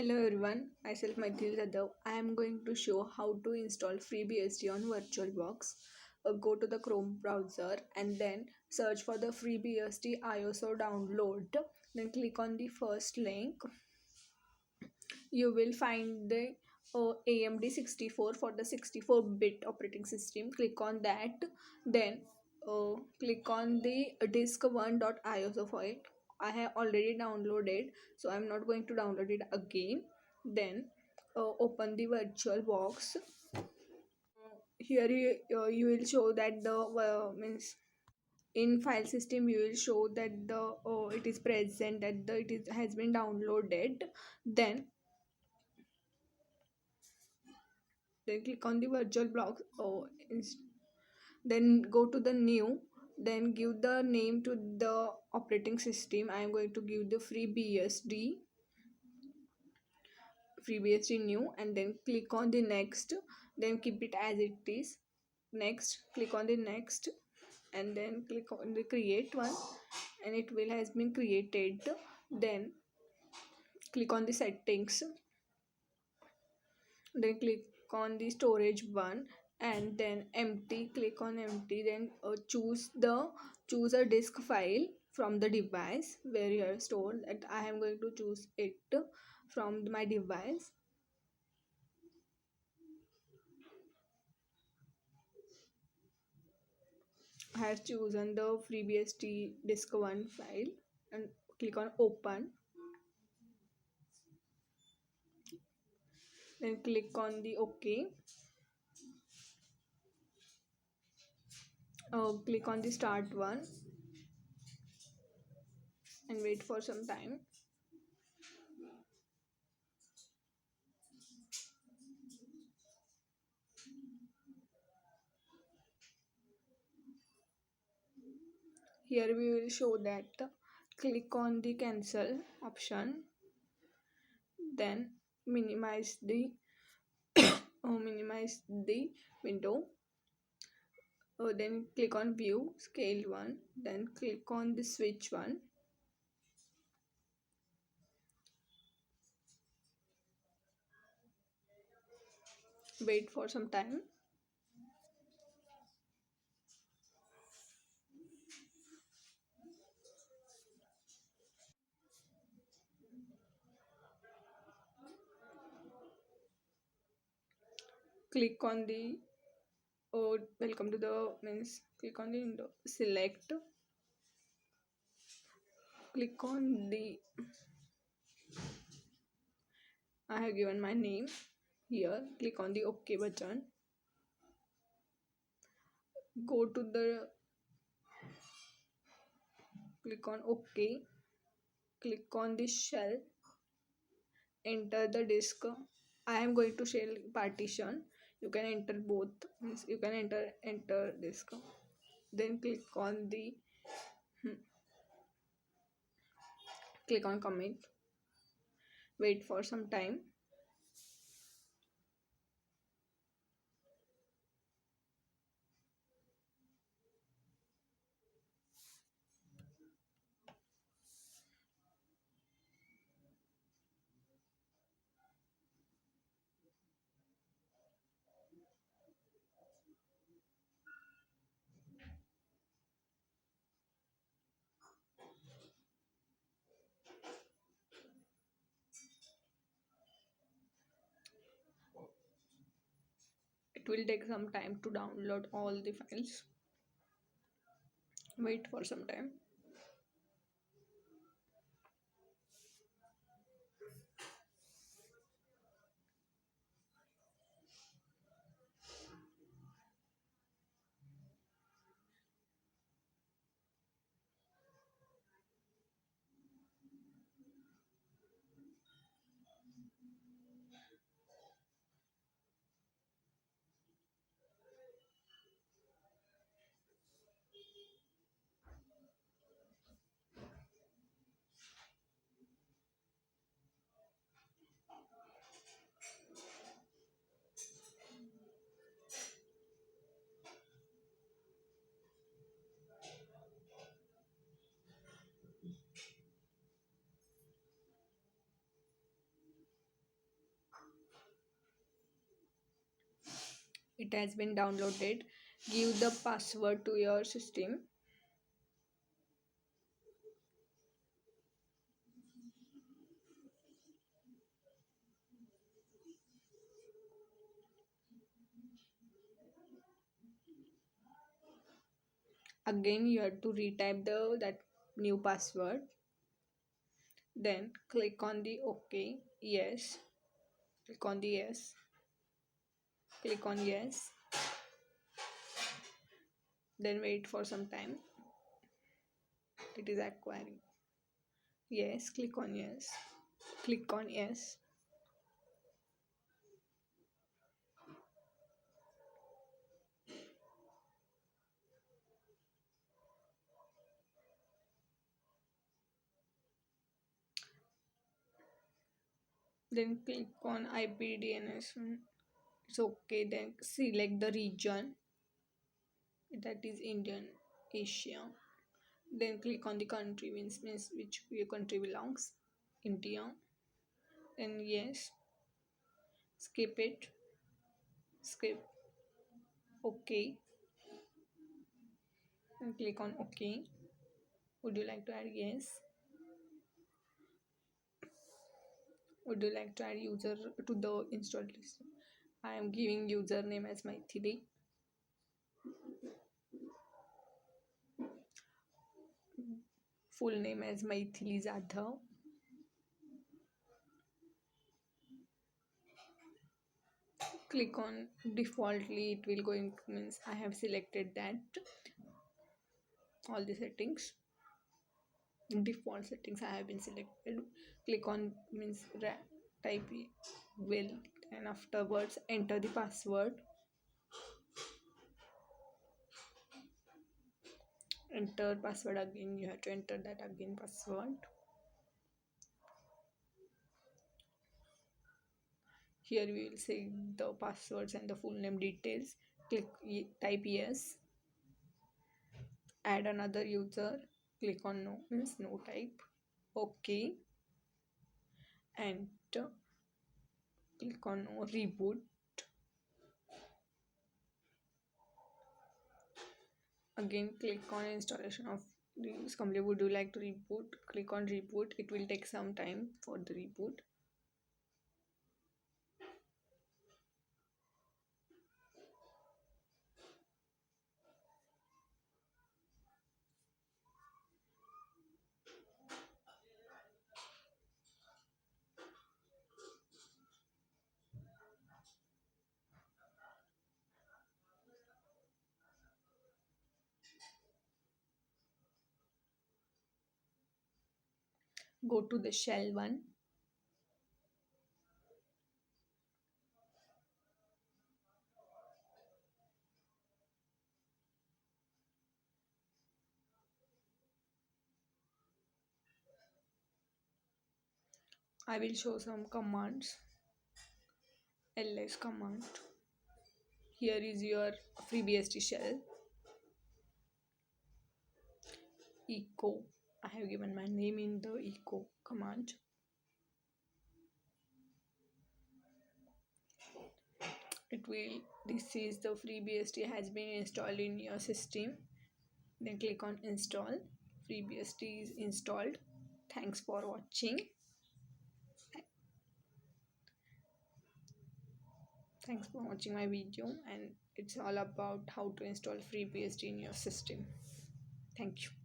Hello everyone, myself Maithil Jadhav. I am going to show how to install FreeBSD on VirtualBox. Go to the Chrome browser and then search for the FreeBSD ISO download. Then click on the first link. You will find the AMD 64 for the 64-bit operating system. Click on that. Then click on the disk1.iso file. I have already downloaded, so I'm not going to download it again. Then open the virtual box. Here you will show that the means in file system you will show that the it is present, that it is has been downloaded. Then click on the virtual box. Then go to the new. Then give the name to the operating system. I am going to give the FreeBSD new, and then click on the next. Then keep it as it is. Next, click on the next, and then click on the create one, and it will has been created. Then click on the settings. Then click on the storage one, and then empty. Click on empty. Then choose a disk file from the device where you are stored. And I am going to choose it from my device. I have chosen the FreeBSD disk 1 file and click on open. Then click on the OK. Click on the start one and wait for some time. Here we will show that click on the cancel option, then minimize the window. Then click on view scale one, then click on the switch one. Wait for some time. Click on the welcome to the means click on the window, select, click on the I have given my name here. Click on the OK button. Go to the click on OK. Click on the shell. Enter the disk. I am going to shell partition. You can enter both. Means you can enter disk. Then click on commit. Wait for some time. It will take some time to download all the files. Wait for some time. It has been downloaded. Give the password to your system. Again, you have to retype the that new password. Then click on the OK. Yes. Click on the yes. Click on yes. Then wait for some time. It is acquiring. Yes. Click on yes. Click on yes. Then click on IPDNS. It's okay. Then select the region, that is Indian Asia. Then click on the country, means which your country belongs. India. Then yes. Skip it. Skip. Okay. And click on OK. Would you like to add yes? Would you like to add user to the installed list? I am giving username as Maithili. Full name as Maithili Jadhav. Click on defaultly, it will going to means I have selected that all the settings. Default settings I have been selected. Click on means type will, and afterwards enter the password. Enter password again, you have to enter that again password. Here we will say the passwords and the full name details. Click type yes. Add another user. Click on no, means no type. Okay. And click on no, reboot. Again click on installation of this company. Would you like to reboot? Click on reboot. It will take some time for the reboot. Go to the shell one. I will show some commands. ls command. Here is your FreeBSD shell. Echo. I have given my name in the echo command. It will, this is the FreeBSD has been installed in your system. Then click on install. FreeBSD is installed. Thanks for watching. Thanks for watching my video, and it's all about how to install FreeBSD in your system. Thank you.